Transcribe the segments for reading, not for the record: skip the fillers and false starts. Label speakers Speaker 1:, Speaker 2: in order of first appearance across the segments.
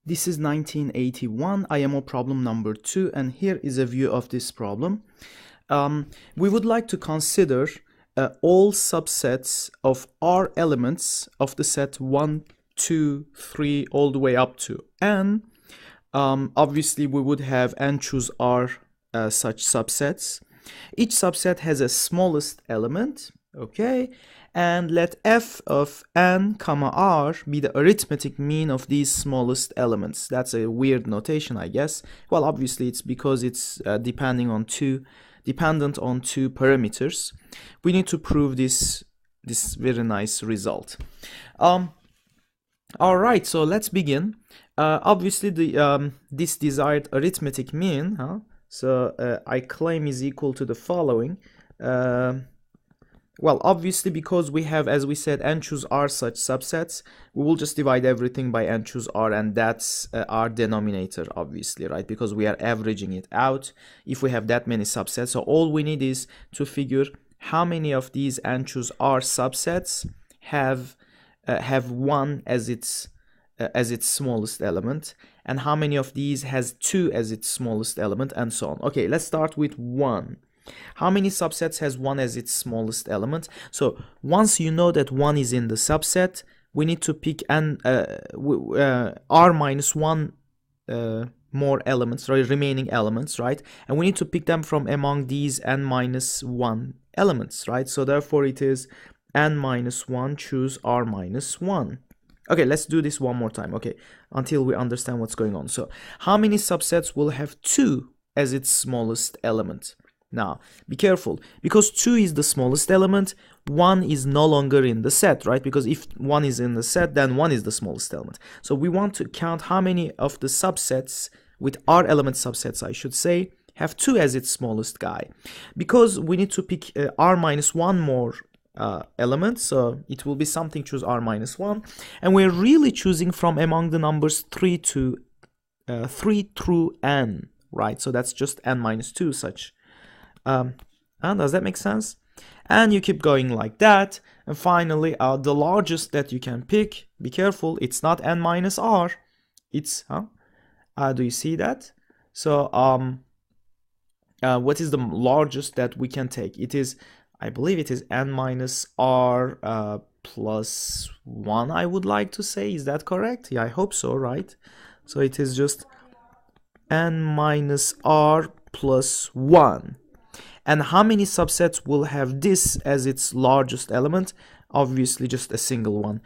Speaker 1: This is 1981 IMO problem number 2, and here is a view of this problem. We would like to consider all subsets of R elements of the set 1, 2, 3, all the way up to n. Obviously, we would have n choose R such subsets. Each subset has a smallest element, okay? And let f of n comma r be the arithmetic mean of these smallest elements. That's a weird notation, I guess. Well, obviously it's because it's dependent on two parameters. We need to prove this very nice result. All right, so let's begin. Obviously the this desired arithmetic mean, I claim is equal to the following. Well, obviously, because we have, as we said, n choose r such subsets, we will just divide everything by n choose r, and that's our denominator, obviously, right? Because we are averaging it out if we have that many subsets. So all we need is to figure how many of these n choose r subsets have 1 as its smallest element, and how many of these has 2 as its smallest element, and so on. Okay, let's start with 1. How many subsets has 1 as its smallest element? So once you know that 1 is in the subset, we need to pick r minus 1 more elements, right, remaining elements, right? And we need to pick them from among these n minus 1 elements, right? So therefore it is n minus 1 choose r minus 1. Okay, let's do this one more time, okay, until we understand what's going on. So how many subsets will have 2 as its smallest element? Now, be careful, because 2 is the smallest element, 1 is no longer in the set, right? Because if 1 is in the set, then 1 is the smallest element. So we want to count how many of the subsets, with R element subsets, I should say, have 2 as its smallest guy. Because we need to pick R minus 1 more element, so it will be something choose R minus 1. And we're really choosing from among the numbers 3 through n, right? So that's just n minus 2 such. And does that make sense? And you keep going like that, and finally the largest that you can pick, be careful, it's not n minus r, it's do you see that? So what is the largest that we can take? It is, I believe it is n minus r plus 1, I would like to say. Is that correct? Yeah, I hope so, right? So it is just n minus r plus 1. And how many subsets will have this as its largest element? Obviously just a single one,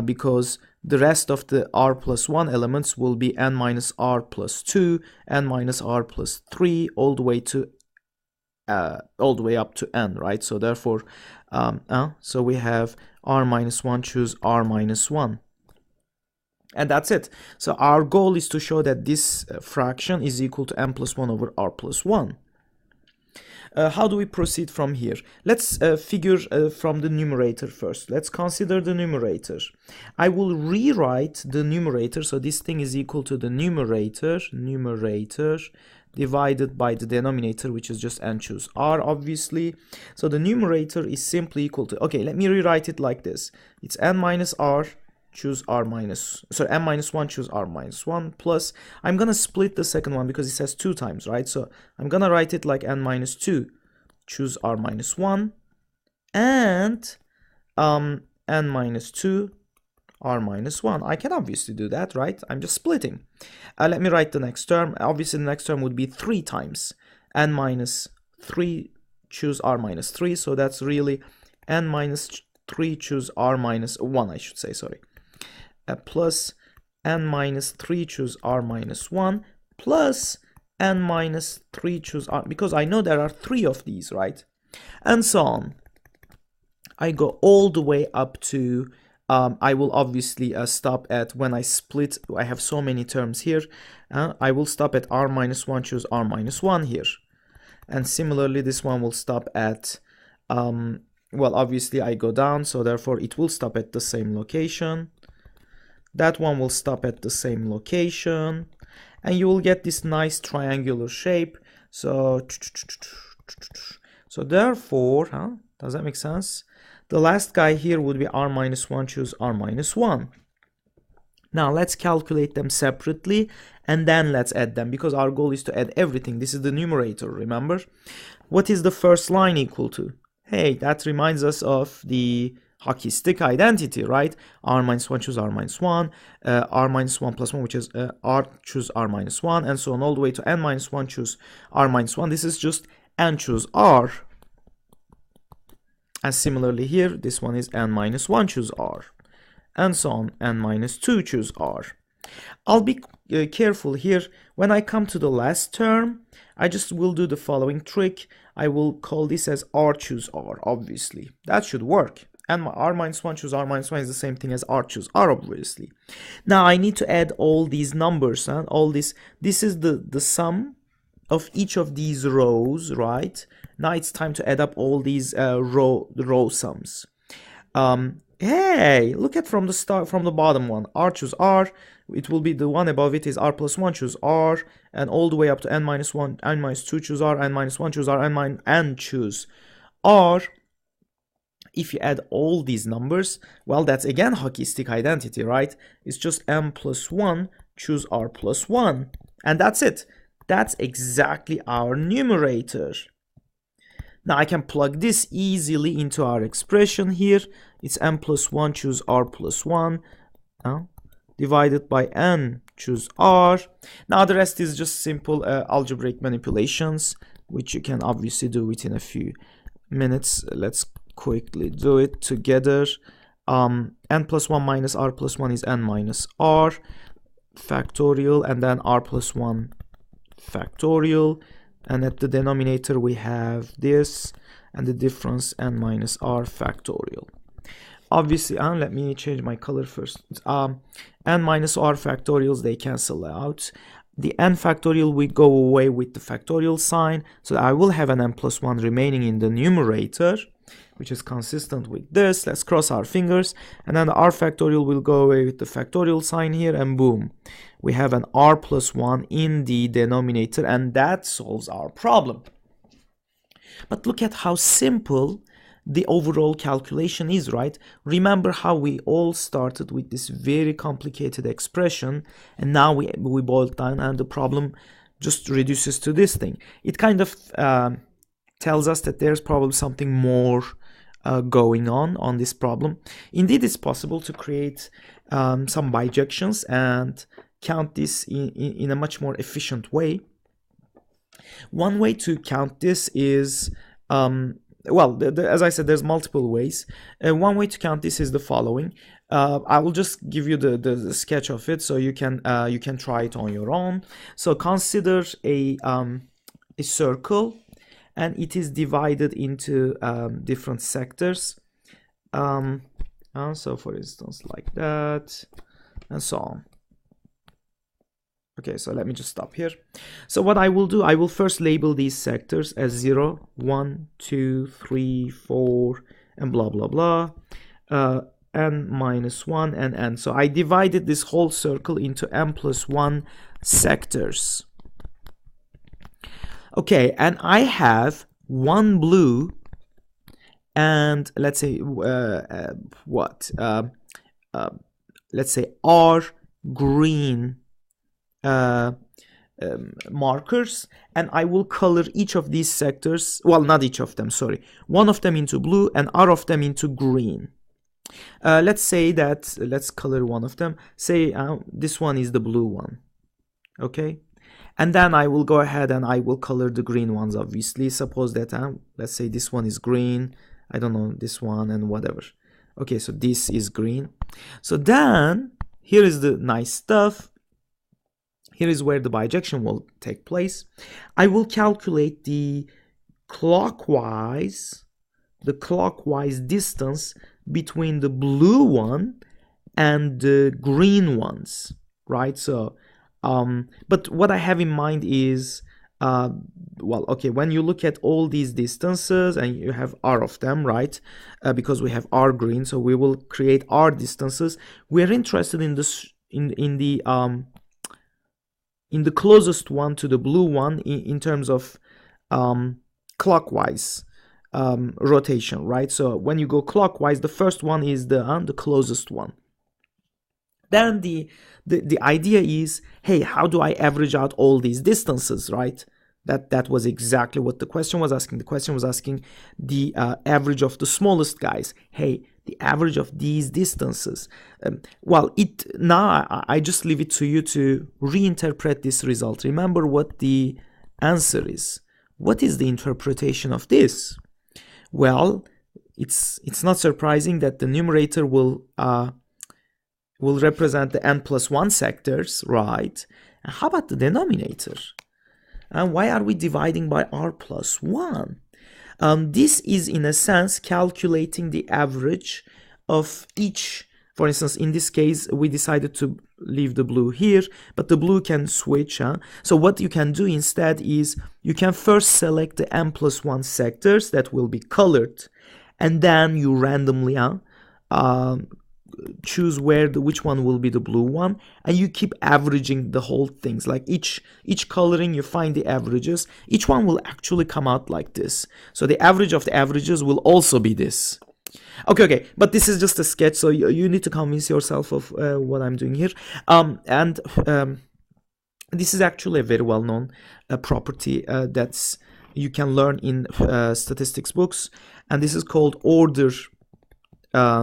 Speaker 1: because the rest of the r plus 1 elements will be n minus r plus 2, n minus r plus 3, all the way up to n, right? So therefore, so we have r minus 1 choose r minus 1. And that's it. So our goal is to show that this fraction is equal to n plus 1 over r plus 1. How do we proceed from here? Let's figure from the numerator first. Let's consider the numerator. I will rewrite the numerator, so this thing is equal to the numerator divided by the denominator, which is just n choose r, obviously. So the numerator is simply equal to, okay, let me rewrite it like this. It's n minus r choose r minus, so n minus 1 choose r minus 1 plus, I'm gonna split the second one because it says 2 times, right? So I'm gonna write it like n minus 2 choose r minus 1 and n minus 2 r minus 1. I can obviously do that, right? I'm just splitting. Let me write the next term. Obviously the next term would be 3 times n minus 3 choose r minus 3, so that's really n minus 3 choose r minus 1, I should say, sorry. Plus n minus 3 choose r minus 1 plus n minus 3 choose r, because I know there are 3 of these, right? And so on. I go all the way up to, I will obviously stop at, when I split, I have so many terms here, I will stop at r minus 1 choose r minus 1 here. And similarly, this one will stop at, well, obviously I go down, so therefore it will stop at the same location. That one will stop at the same location, and you will get this nice triangular shape. So therefore, does that make sense? The last guy here would be r minus 1 choose r minus 1. Now let's calculate them separately and then let's add them, because our goal is to add everything. This is the numerator, remember? What is the first line equal to? Hey, that reminds us of the hockey stick identity, right? R minus 1 choose R minus 1, R minus 1 plus 1, which is R choose R minus 1, and so on all the way to N minus 1 choose R minus 1. This is just N choose R. And similarly here, this one is N minus 1 choose R. And so on, N minus 2 choose R. I'll be careful here. When I come to the last term, I just will do the following trick. I will call this as R choose R, obviously. That should work. And R minus 1 choose R minus 1 is the same thing as R choose R, obviously. Now I need to add all these numbers, and all this. This is the sum of each of these rows, right? Now it's time to add up all these row sums. Hey, look at from the bottom one. R choose R. It will be the one above it is R plus 1 choose R, and all the way up to N minus 1, N minus 2 choose R, N minus 1 choose R, N choose R. If you add all these numbers, well, that's again hockey stick identity, right? It's just M plus 1 choose R plus 1, and that's it. That's exactly our numerator. Now I can plug this easily into our expression here. It's M plus 1 choose R plus 1 divided by N choose R. Now the rest is just simple algebraic manipulations, which you can obviously do within a few minutes. Let's quickly do it together. N plus 1 minus R plus 1 is N minus R factorial, and then R plus 1 factorial. And at the denominator we have this, and the difference N minus R factorial. Obviously, let me change my color first. N minus R factorials, they cancel out. The N factorial, we go away with the factorial sign. So I will have an N plus 1 remaining in the numerator, which is consistent with this. Let's cross our fingers. And then the R factorial will go away with the factorial sign here, and boom. We have an R plus 1 in the denominator, and that solves our problem. But look at how simple the overall calculation is, right? Remember how we all started with this very complicated expression, and now we boiled down, and the problem just reduces to this thing. It kind of tells us that there's probably something more going on this problem. Indeed, it's possible to create some bijections and count this in a much more efficient way. One way to count this is, as I said, there's multiple ways. One way to count this is the following. I will just give you the sketch of it, so you can try it on your own. So consider a circle, and it is divided into different sectors. So for instance, like that, and so on. Okay, so let me just stop here. So what I will do, I will first label these sectors as 0, 1, 2, 3, 4, and blah, blah, blah. N minus 1 and N. So I divided this whole circle into N plus 1 sectors. Okay, and I have one blue and let's say let's say R green markers, and I will color each of these sectors, well, not each of them, sorry, one of them into blue and R of them into green. Let's say that, let's color one of them, say this one is the blue one, okay, and then I will go ahead and I will color the green ones, obviously. Suppose that let's say this one is green, I don't know, this one and whatever. Okay, so this is green. So then here is the nice stuff. Here is where the bijection will take place. I will calculate the clockwise distance between the blue one and the green ones, right? So, but what I have in mind is, well, okay, when you look at all these distances and you have R of them, right? Because we have R green, so we will create R distances. We're interested in this, in the closest one to the blue one in terms of clockwise rotation, right? So when you go clockwise, the first one is the closest one. Then the idea is, hey, how do I average out all these distances, right? That was exactly what the question was asking. The question was asking the average of the smallest guys. Hey, the average of these distances. Now I just leave it to you to reinterpret this result. Remember what the answer is. What is the interpretation of this? Well, it's not surprising that the numerator will represent the n+1 sectors, right? And how about the denominator? And why are we dividing by r+1? This is, in a sense, calculating the average of each. For instance, in this case, we decided to leave the blue here, but the blue can switch. So what you can do instead is you can first select the n+1 sectors that will be colored, and then you randomly choose which one will be the blue one, and you keep averaging the whole things. Like each coloring, you find the averages. Each one will actually come out like this. So the average of the averages will also be this. Okay, but this is just a sketch, so you need to convince yourself of what I'm doing here. This is actually a very well-known property that's you can learn in statistics books, and this is called order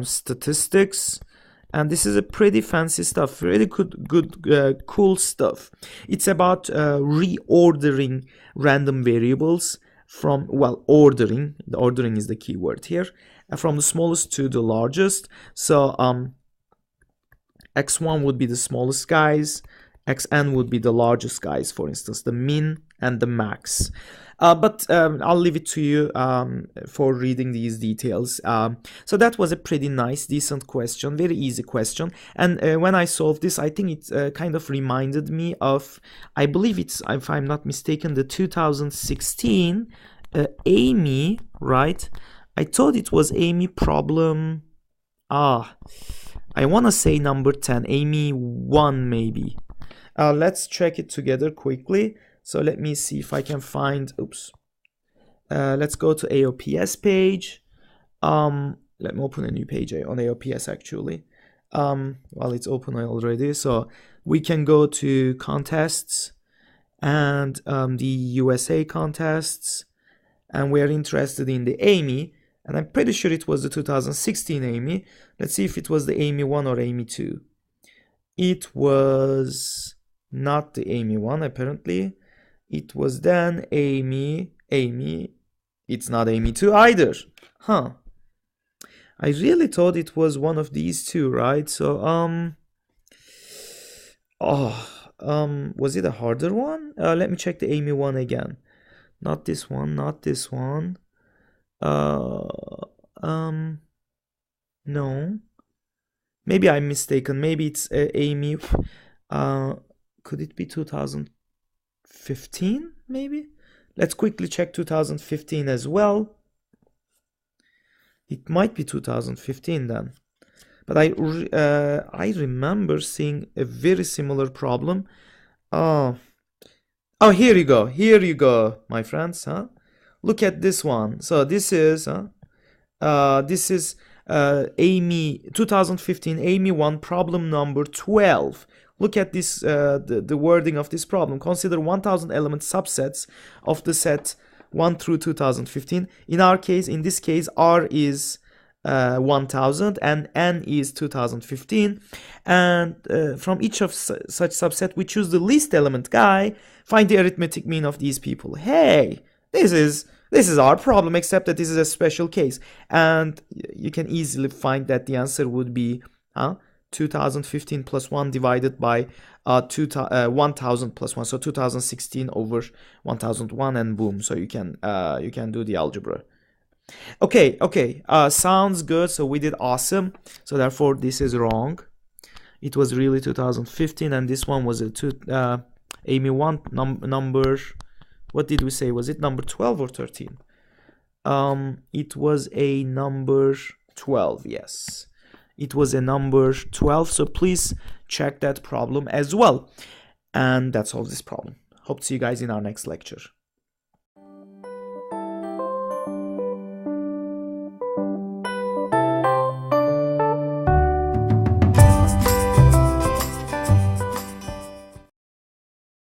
Speaker 1: statistics, and this is a pretty fancy stuff, really good cool stuff. It's about reordering random variables from, well, ordering. The ordering is the key word here, from the smallest to the largest. So x1 would be the smallest guys, xn would be the largest guys, for instance, the min and the max. But I'll leave it to you for reading these details. So that was a pretty nice, decent question, very easy question. And when I solved this, I think it kind of reminded me of, I believe it's, if I'm not mistaken, the 2016 AIME, right? I thought it was AIME problem. I want to say number 10, AIME 1 maybe. Let's check it together quickly. So let me see if I can find, let's go to AOPS page. Let me open a new page on AOPS actually. Well, it's open already. So we can go to contests and the USA contests, and we're interested in the AIME, and I'm pretty sure it was the 2016 AIME. Let's see if it was the AIME 1 or AIME 2. It was not the AIME 1 apparently. It was then AIME. It's not AIME 2 either. Huh. I really thought it was one of these two, right? So, was it a harder one? Let me check the AIME 1 again. Not this one, not this one. No. Maybe I'm mistaken. Maybe it's AIME. Could it be 2015 maybe? Let's quickly check 2015 as well. It might be 2015 then, but I remember seeing a very similar problem. Oh, here you go, my friends. Look at this one. So this is AIME 2015 AIME 1 problem number 12. Look at this, the wording of this problem. Consider 1000 element subsets of the set 1 through 2015. In our case, in this case, R is 1000 and N is 2015. And from each of such subset, we choose the least element guy, find the arithmetic mean of these people. Hey, this is our problem, except that this is a special case. And you can easily find that the answer would be 2015 plus 1 divided by 1000 plus 1, so 2016 over 1001, and boom. So you can do the algebra. Okay, sounds good. So we did awesome. So therefore this is wrong. It was really 2015, and this one was a AIME 1 number. What did we say? Was it number 12 or 13? It was a number 12. Yes. It was a number 12, so please check that problem as well. And that's all this problem. Hope to see you guys in our next lecture.